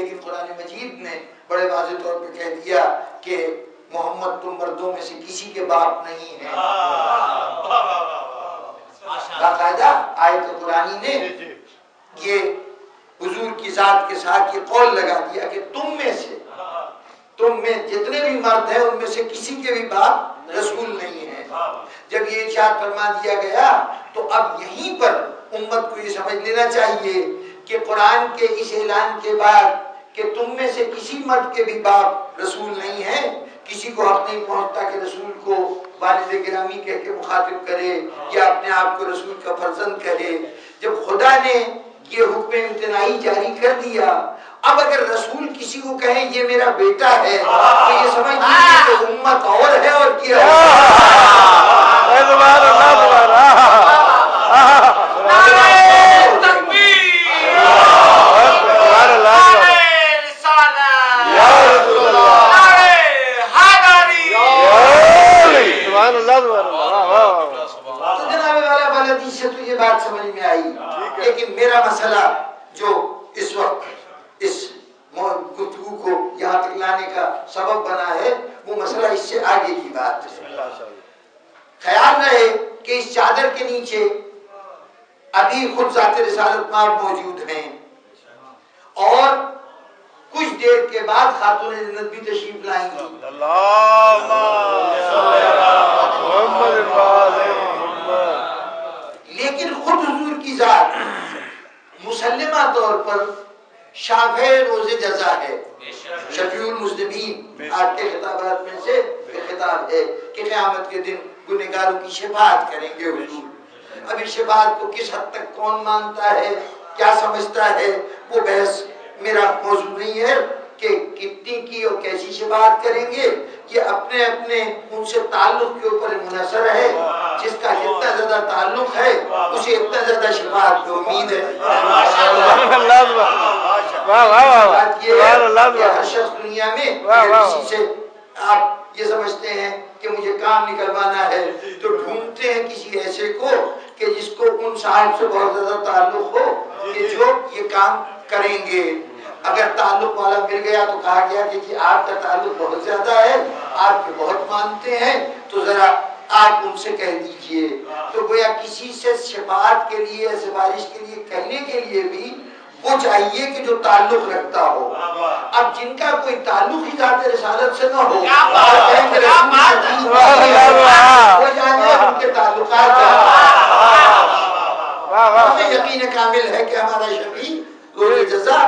لیکن قرآن مجید نے بڑے واضح طور پہ کہہ دیا کہ محمد تم مردوں میں سے کسی کے باپ نہیں ہیں. باقاعدہ آیت قرآنی نے یہ حضور کی ذات کے ساتھ یہ قول لگا دیا کہ تم میں جتنے بھی مرد ہیں ان میں سے کسی کے بھی باپ رسول نہیں ہیں. جب یہ ارشاد فرما دیا گیا تو اب یہیں پر امت کو یہ سمجھ لینا چاہیے کہ قرآن کے اس اعلان کے بعد کہ تم میں سے کسی مرد کے بھی باپ رسول نہیں ہیں، کسی کو حق نہیں پہنچتا کہ رسول کو والد گرامی کہہ کے مخاطب کرے یا اپنے آپ کو رسول کا فرزند کہے. جب خدا نے یہ حکم امتناعی جاری کر دیا، اب اگر رسول کسی کو کہیں یہ میرا بیٹا ہے تو یہ سمجھ لیجیے کہ امت اور ہے اور کیا سے تو یہ بات سمجھ میں آئی. لیکن میرا مسئلہ جو اس وقت اس گفتگو کو یہاں تک لانے کا سبب بنا ہے وہ مسئلہ اس سے آگے کی بات ہے. خیال رہے کہ اس چادر کے نیچے ابھی خود ذات رسالت مآب موجود ہیں اور کچھ دیر کے بعد خاتون جنت بھی تشریف لائیں گی. لیکن خود حضور کی ذات مسلمہ طور پر شافع روز جزا ہے، شفیع المذنبین. آپ کے خطابات میں سے ایک خطاب ہے کہ قیامت کے دن گنہگاروں کی شفاعت کریں گے حضور. اب اس شفاعت کو کس حد تک کون مانتا ہے، کیا سمجھتا ہے، وہ بحث میرا موضوع نہیں ہے کہ کتنی کی اور کیسی شفاعت کریں گے. یہ اپنے اپنے ان سے تعلق کے اوپر منحصر ہے. جس کا جتنا زیادہ تعلق ہے اسے اتنا زیادہ شفاعت کی امید ہے. ہر شخص دنیا میں کسی سے آپ یہ سمجھتے ہیں کہ مجھے کام نکلوانا ہے تو ڈھونڈتے ہیں کسی ایسے کو کہ جس کو ان صاحب سے بہت زیادہ تعلق ہو کہ جو یہ کام کریں گے. اگر تعلق والا مل گیا تو کہا گیا کہ جی آپ کا تعلق بہت زیادہ ہے، آپ کے بہت مانتے ہیں، تو ذرا آپ ان سے کہہ دیجئے. تو گویا کسی سے شفاعت کے لیے سفارش کے لیے کہنے کے لیے بھی وہ چاہیے کہ جو تعلق رکھتا ہو. اب جن کا کوئی تعلق ہی ذات رسالت سے نہ ہو وہ جانے ان کے تعلقات ہمیں یقین کامل ہے کہ ہمارا شفیع روز جزا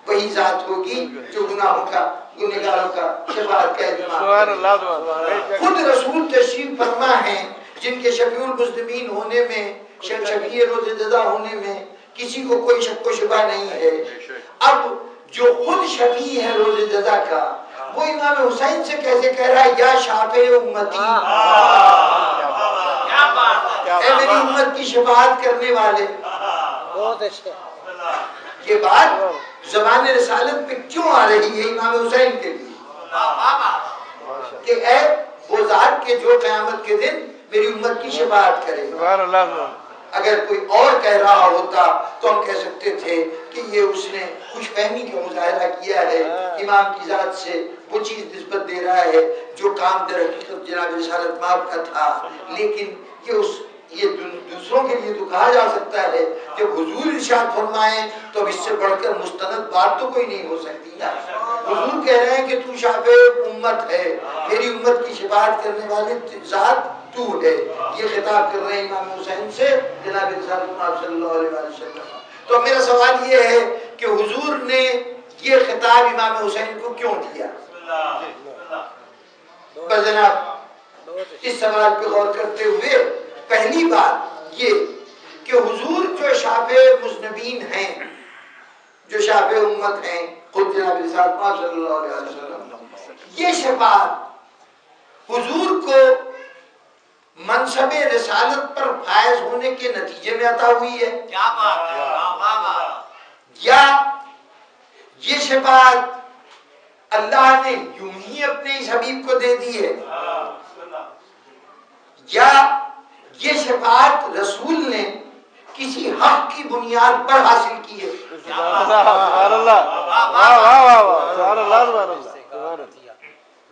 وہی ذات ہوگی جو گناہوں کا گنہگاروں کا شفاعت کا اہتمام. خود رسول تشریف فرما ہیں جن کے شفیع المذنبین ہونے میں، شفیع روز جزا ہونے میں کسی کو کوئی شک و شبہ نہیں ہے. اب جو خود شفیع ہے روز جزا کا وہ امام حسین سے کیسے کہہ رہا ہے یا شافع امتی، اے میری امت کی شفاعت کرنے والے. یہ بات زبان رسالت پہ کیوں آ رہی ہے امام حسین کے لیے کہ اے وہ ذات کے جو قیامت کے دن میری امت کی شفاعت کرے. اگر کوئی اور کہہ رہا ہوتا تو ہم کہہ سکتے تھے کہ یہ اس نے خوش فہمی کا مظاہرہ کیا ہے، امام کی ذات سے وہ چیز نسبت دے رہا ہے جو کام در حقیقت جناب رسالت مآب کا تھا. لیکن یہ دوسروں کے لیے تو کہا جا سکتا ہے. جب حضور ارشاد فرمائیں تو اب اس سے بڑھ کر مستند بات تو کوئی نہیں ہو سکتی نا. حضور کہہ رہے ہیں کہ تو شافع امت ہے، میری امت کی شفاعت کرنے والی ذات تو ہے. یہ خطاب کر رہے ہیں امام حسین سے جناب رسالت مآب صلی اللہ علیہ وسلم. تو میرا سوال یہ ہے کہ حضور نے یہ خطاب امام حسین کو کیوں دیا؟ بس جناب اس سوال پہ غور کرتے ہوئے پہلی بات یہ کہ حضور جو شافع مذنبین ہیں، جو شافع امت ہیں، خود جناب رسالت مآب صلی اللہ علیہ وسلم، یہ شفاعت حضور کو منصب رسالت پر فائز ہونے کے نتیجے میں عطا ہوئی ہے یا یہ شفاعت اللہ نے یوں ہی اپنے اس حبیب کو دے دی ہے یا یہ شفاعت رسول نے کسی حق کی بنیاد پر حاصل کی ہے.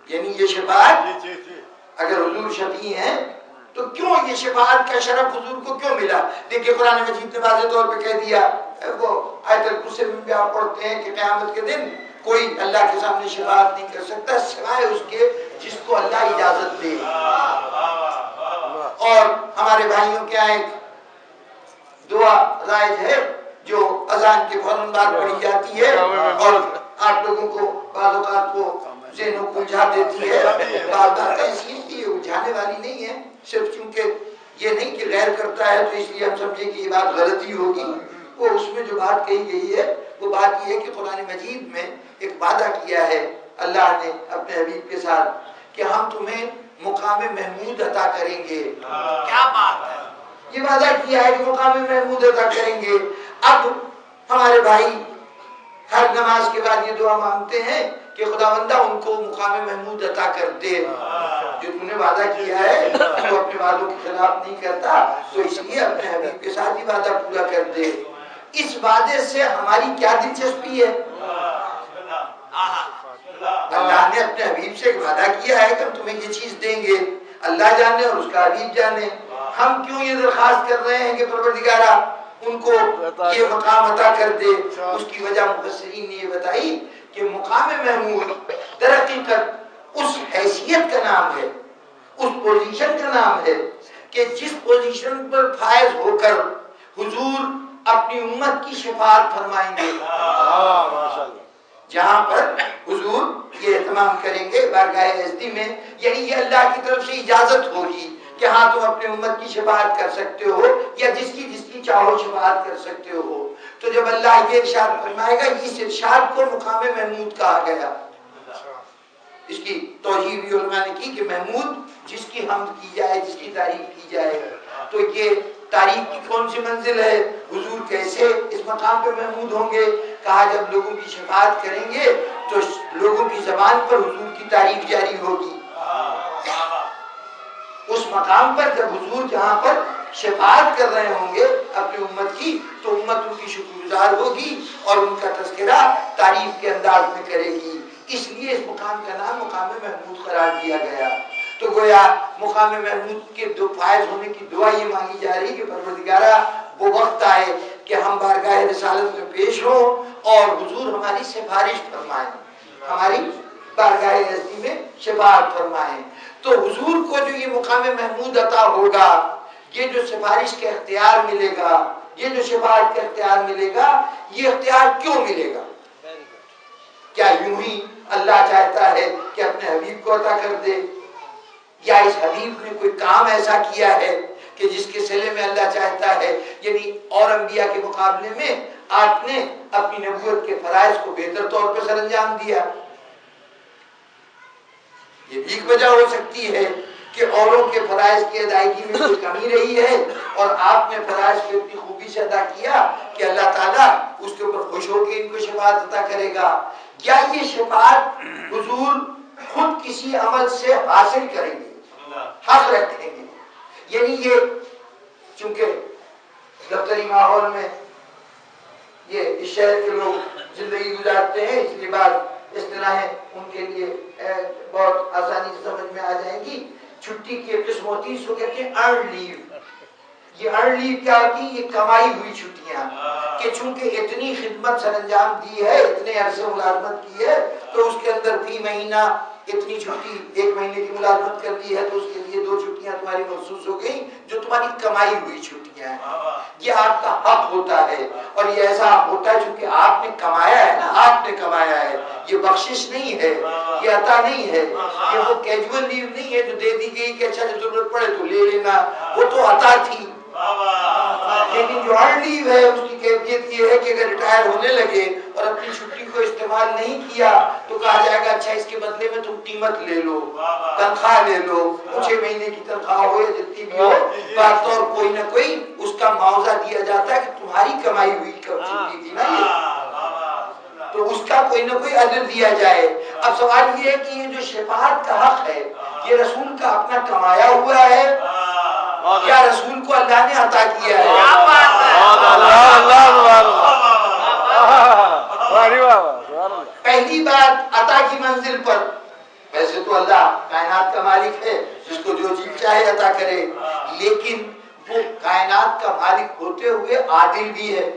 یعنی یہ شفاعت اگر حضور شفیع ہیں تو کیوں یہ شفاعت کا شرف حضور کو کیوں ملا؟ دیکھیں قرآن مجید نے واضح طور پہ کہہ دیا، وہ آیت الکرسی میں بھی آپ پڑھتے ہیں کہ قیامت کے دن کوئی اللہ کے سامنے شفاعت نہیں کر سکتا سوائے اس کے جس کو اللہ اجازت دے. اور ہمارے بھائیوں کے یہاں ایک دعا رائج ہے جو اذان کے فوراً بعد پڑھی جاتی ہے اور آپ لوگوں کو بعض اوقات کو ذہنوں کو الجھا دیتی ہے. بعض بات ایسی ہے کہ یہ الجھانے والی نہیں ہے، صرف چونکہ یہ نہیں کہ غیر کرتا ہے تو اس لیے ہم سمجھیں کہ یہ بات غلطی ہوگی. وہ اس میں جو بات کہی گئی ہے وہ بات یہ ہے کہ قرآن مجید میں ایک وعدہ کیا ہے اللہ نے اپنے حبیب کے ساتھ کہ ہم تمہیں مقام محمود عطا کریں گے. کیا بات ہے! یہ وعدہ کیا ہے کہ مقام محمود عطا کریں گے. اب ہمارے بھائی ہر نماز کے بعد یہ دعا مانگتے ہیں کہ خداوندہ ان کو مقام محمود عطا کر دے. جو تم نے وعدہ کیا ہے تو اپنے وعدوں کے خلاف نہیں کرتا، تو اس لیے اپنے حبیب کے ساتھ ہی وعدہ پورا کر دے. اس وعدے سے ہماری کیا دلچسپی ہے؟ اللہ نے اپنے حبیب سے ایک وعدہ کیا ہے کہ ہم تمہیں یہ چیز دیں گے، اللہ جانے اور اس کا حبیب جانے. ہم کیوں یہ درخواست کر رہے ہیں کہ پروردگارہ ان کو یہ مقام عطا کر دے؟ اس کی وجہ مفسرین نے یہ بتائی کہ مقام محمود در حقیقت اس حیثیت کا نام ہے، اس پوزیشن کا نام ہے کہ جس پوزیشن پر فائز ہو کر حضور اپنی امت کی شفاعت فرمائیں گے. جہاں پر حضور یہ اہتمام کریں گے بارگاہ عزتی میں، یعنی یہ اللہ کی طرف سے اجازت ہوگی کہ ہاں تم اپنے امت کی شفاعت کر سکتے ہو یا جس کی چاہو شفاعت کر سکتے ہو. تو جب اللہ یہ ارشاد فرمائے گا، اس ارشاد کو مقام محمود کہا گیا. اس کی توجیہ بھی علماء نے کی کہ محمود جس کی حمد کی جائے، جس کی تعریف کی جائے. تو یہ تعریف کی کون سی منزل ہے؟ حضور کیسے اس مقام پہ محمود ہوں گے؟ کہا جب لوگوں کی شفاعت کریں گے تو لوگوں کی زبان پر حضور کی تعریف جاری ہوگی. اس مقام پر جب حضور جہاں پر شفاعت کر رہے ہوں گے اپنی امت کی، تو امت ان کی شکر گزار ہوگی اور ان کا تذکرہ تعریف کے انداز میں کرے گی. اس لیے اس مقام کا نام مقام محمود قرار دیا گیا. تو گویا مقام محمود کے دو فائز ہونے کی دعا یہ مانگی جا رہی کہ پروردگارہ وہ وقت آئے کہ ہم بارگاہ رسالت میں پیش ہوں اور حضور ہماری سفارش فرمائیں، ہماری بارگاہ عزتی میں شفاعت فرمائیں. تو حضور کو جو یہ مقام محمود عطا ہوگا، یہ جو سفارش کا اختیار ملے گا، یہ جو شفاعت کا اختیار ملے گا، یہ اختیار کیوں ملے گا؟ کیا یوں ہی اللہ چاہتا ہے کہ اپنے حبیب کو عطا کر دے، یا اس حبیب نے کوئی کام ایسا کیا ہے کہ جس کے صلے میں اللہ چاہتا ہے؟ یعنی اور انبیاء کے مقابلے میں آپ نے اپنی نبوت کے فرائض کو بہتر طور پر سر انجام دیا. یہ بھی ایک وجہ ہو سکتی ہے کہ اوروں کے فرائض کی ادائیگی میں کوئی کمی رہی ہے اور آپ نے فرائض کو اتنی خوبی سے ادا کیا کہ اللہ تعالیٰ اس کے اوپر خوش ہو کے ان کو شفاعت عطا کرے گا. یا یہ شفاعت حضور خود کسی عمل سے حاصل کریں گے، حق رکھیں گے؟ یعنی یہ چونکہ دفتری ماحول میں یہ اس شہر کے لوگ زندگی گزارتے ہیں، اس لیے بعد اصطلاحیں ان کے لیے بہت آسانی سے سمجھ میں آ جائیں گی. چھٹی کی ایک قسم ہوتی ہے، اس کو کہتے ہیں ارن لیو. یہ ارن لیو کیا ہوتی ہے؟ یہ کمائی ہوئی چھٹیاں، کہ چونکہ اتنی خدمت سر انجام دی ہے، اتنے عرصے ملازمت کی ہے، تو اس کے اندر فی مہینہ اتنی چھٹی، ایک مہینے کی ملازمت کر دی ہے تو اس کے لیے 2 چھٹیاں تمہاری مخصوص ہو گئی جو تمہاری کمائی ہوئی چھٹیاں ہیں. یہ آپ کا حق ہوتا ہے اور یہ ایسا حق ہوتا ہے چونکہ آپ نے کمایا ہے نا، آپ نے کمایا ہے. یہ بخشش نہیں ہے، یہ عطا نہیں ہے، یہ وہ کیجول لیو نہیں ہے جو دے دی گئی کہ اچھا جب ضرورت پڑے تو لے لینا، وہ تو عطا تھی. لیکن جو ارن لیو ہے اس کی کیفیت یہ ہے کہ اگر ریٹائر ہونے لگے اور اپنی چھٹی کو استعمال نہیں کیا تو کہا جائے گا اچھا اس کے بدلے میں تم قیمت لے لو، تنخواہ لے لو، 6 مہینے کی تنخواہ ہو یا جتنی بھی ہو، بات اور کوئی نہ کوئی اس کا معاوضہ دیا جاتا ہے کہ تمہاری کمائی ہوئی چھٹی تھی نا یہ، تو اس کا کوئی نہ کوئی اجر دیا جائے. اب سوال یہ ہے کہ یہ جو شفاعت کا حق ہے یہ رسول کا اپنا کمایا ہوا ہے یا رسول کو اللہ نے عطا کیا ہے؟ چاہے عطا کرے، لیکن وہ کائنات کا مالک ہوتے ہوئے عادل بھی ہے،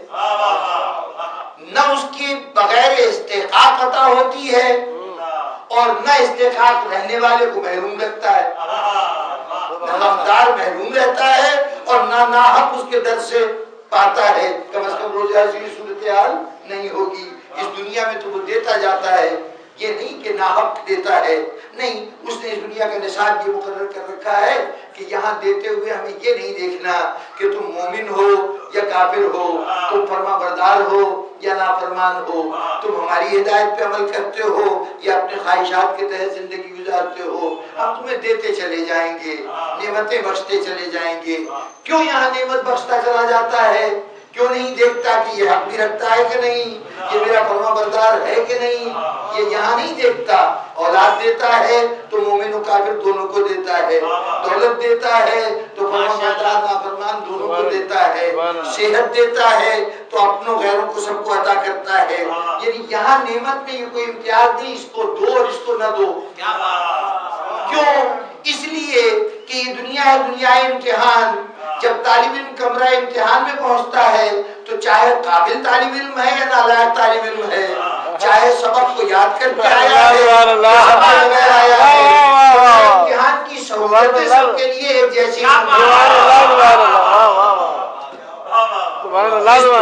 نہ اس کی بغیر استحقاق عطا ہوتی ہے اور نہ استحقاق رہنے والے کو محروم رکھتا ہے، نہ حقدار محروم رہتا ہے اور نہ ناحق اس کے در سے پاتا ہے۔ کم از کم روز ایسی صورتحال نہیں ہوگی۔ اس دنیا میں تو وہ دیتا جاتا ہے، یہ نہیں کہ ناحق دیتا ہے، نہیں، اس نے اس دنیا کا نصاب یہ مقرر کر رکھا ہے کہ یہاں دیتے ہوئے ہمیں یہ نہیں دیکھنا کہ تم مومن ہو یا کافر ہو، تم فرما بردار ہو یا نافرمان ہو، تم ہماری ہدایت پہ عمل کرتے ہو یا اپنے خواہشات کے تحت زندگی گزارتے ہو، ہم تمہیں دیتے چلے جائیں گے، نعمتیں بخشتے چلے جائیں گے۔ کیوں یہاں نعمت بخشتا چلا جاتا ہے؟ کیوں نہیں دیکھتا کہ یہ حق بھی رکھتا ہے کہ نہیں، یہ میرا فرما بردار ہے کہ نہیں؟ یہ یہاں نہیں دیکھتا۔ اولاد دیتا ہے تو مومن و کافر دونوں کو دیتا ہے، دولت دیتا ہے تو فرما بردار نافرمان دونوں کو دیتا ہے، صحت دیتا ہے تو اپنوں غیروں کو سب کو عطا کرتا ہے۔ یعنی یہاں نعمت میں یہ کوئی امتیاز نہیں، اس کو دو اور اس کو نہ دو۔ کیوں؟ اس لیے کہ یہ دنیا ہے، دنیا امتحان۔ جب طالب علم کمرہ امتحان میں پہنچتا ہے تو چاہے قابل طالب علم ہے یا نالائق طالب علم ہے، چاہے سبق کو یاد کر کے آیا ہے، امتحان کی سہولتیں سب کے لیے ایک جیسی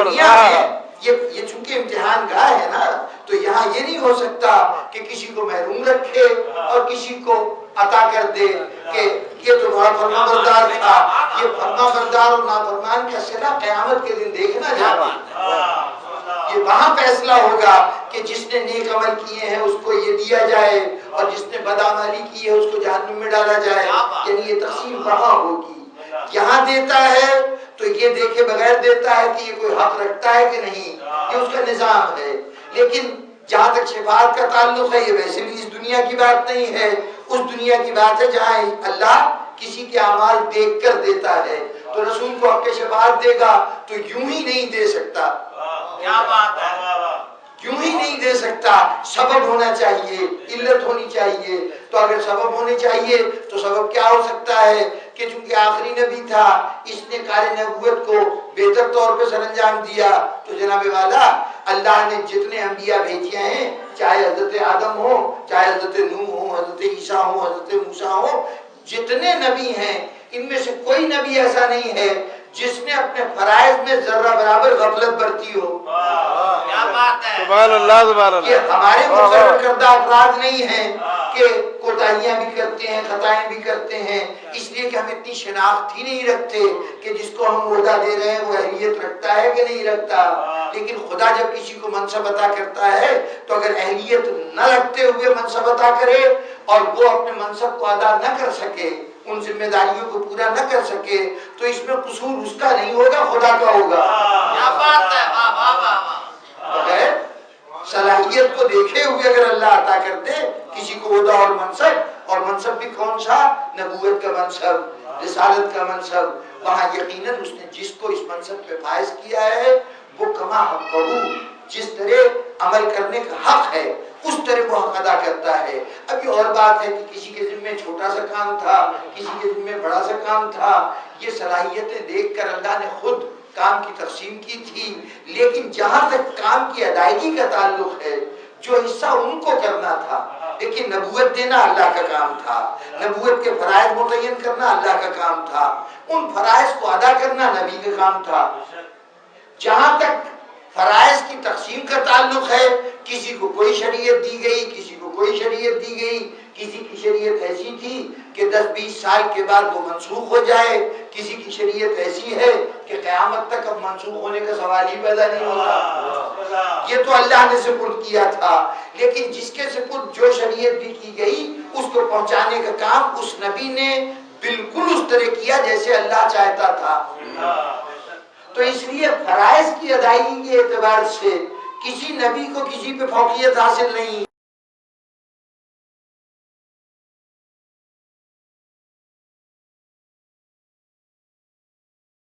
دنیا ہے۔ یہ چونکہ امتحان گاہ ہے نا، تو یہاں یہ نہیں ہو سکتا کہ کسی کو محروم رکھے اور کسی کو عطا کر دے کہ یہ تو بڑا فرما بردار تھا۔ یہ فرما بردار اور نافرمان کا صلہ قیامت کے دن دیکھنا جاتا ہے۔ یہ وہاں فیصلہ ہوگا کہ جس نے نیک عمل کیے ہیں اس کو یہ دیا جائے اور جس نے بدعملی کی ہے اس کو جہنم میں ڈالا جائے۔ یعنی یہ تقسیم وہاں ہوگی۔ یہاں دیتا ہے تو یہ دیکھے بغیر دیتا ہے کہ یہ کوئی حق رکھتا ہے کہ نہیں، یہ اس کا نظام ہے۔ لیکن جہاں تک شفاعت کا تعلق ہے، یہ ویسے بھی اس دنیا کی بات نہیں ہے، اس دنیا کی بات ہے جہاں اللہ کسی کے اعمال دیکھ کر دیتا ہے۔ تو رسول کو حق شفاعت دے گا تو یوں ہی نہیں دے سکتا، کیا بات ہے، یوں ہی نہیں دے سکتا، سبب ہونا چاہیے، علت ہونی چاہیے۔ تو اگر سبب ہونے چاہیے تو سبب کیا ہو سکتا ہے کہ چونکہ آخری نبی تھا، اس نے کار نبوت کو بہتر طور پہ سر انجام دیا، تو جناب والا اللہ نے جتنے انبیاء بھیجے ہیں، چاہے حضرت آدم ہو، چاہے حضرت نوح ہو، حضرت عیسیٰ ہو، حضرت موسیٰ ہو، جتنے نبی ہیں ان میں سے کوئی نبی ایسا نہیں ہے جس نے اپنے فرائض میں ذرہ برابر غفلت برتی ہو۔ کیا بات ہے، سبحان اللہ سبحان اللہ۔ یہ ہمارے مقرر کردہ افراد نہیں ہیں کہ کوتاہیاں بھی کرتے ہیں، خطائیں بھی کرتے ہیں، اس لیے کہ ہم اتنی شناخت ہی نہیں رکھتے کہ جس کو ہم عہدہ دے رہے ہیں وہ اہلیت رکھتا ہے کہ نہیں رکھتا۔ لیکن خدا جب کسی کو منصب عطا کرتا ہے تو اگر اہلیت نہ رکھتے ہوئے منصب عطا کرے اور وہ اپنے منصب کو ادا نہ کر سکے، ان ذمہ داریوں کو پورا نہ کر سکے، تو اس میں قصور اس کا نہیں ہوگا، خدا کا ہوگا۔ کیا بات ہے، واہ واہ واہ۔ بغیر صلاحیت کو دیکھے ہوئے اگر اللہ عطا کر دے کسی کو عہدہ اور منصب بھی کون سا، نبوت کا منصب، رسالت کا منصب، وہاں یقیناً اس نے جس کو اس منصب پہ فائز کیا ہے وہ کما حق قبو، جس طرح عمل کرنے کا حق ہے اس طرح وہ حق ادا کرتا ہے۔ اب یہ اور بات ہے کہ کسی کے ذمہ چھوٹا سا کام تھا، کسی کے ذمہ بڑا سا کام تھا، یہ صلاحیتیں دیکھ کر اللہ نے خود کام کی تقسیم کی تھی، لیکن جہاں تک کام کی ادائیگی کا تعلق ہے جو حصہ ان کو کرنا تھا، لیکن نبوت دینا اللہ کا کام تھا، نبوت کے فرائض متعین کرنا اللہ کا کام تھا، ان فرائض کو ادا کرنا نبی کا کام تھا۔ جہاں تک فرائض کی تقسیم کا تعلق ہے، کسی کو کوئی شریعت دی گئی، کسی کو کوئی شریعت دی گئی، کسی کی شریعت ایسی تھی کہ 10-20 سال کے بعد وہ منسوخ ہو جائے، کسی کی شریعت ایسی ہے کہ قیامت تک اب منسوخ ہونے کا سوال ہی پیدا نہیں ہوتا۔ یہ تو اللہ نے سپرد کیا تھا، لیکن جس کے سپرد جو شریعت بھی کی گئی اس کو پہنچانے کا کام اس نبی نے بالکل اس طرح کیا جیسے اللہ چاہتا تھا۔ تو اس لیے فرائض کی ادائیگی کے اعتبار سے کسی نبی کو کسی پہ فوقیت حاصل نہیں۔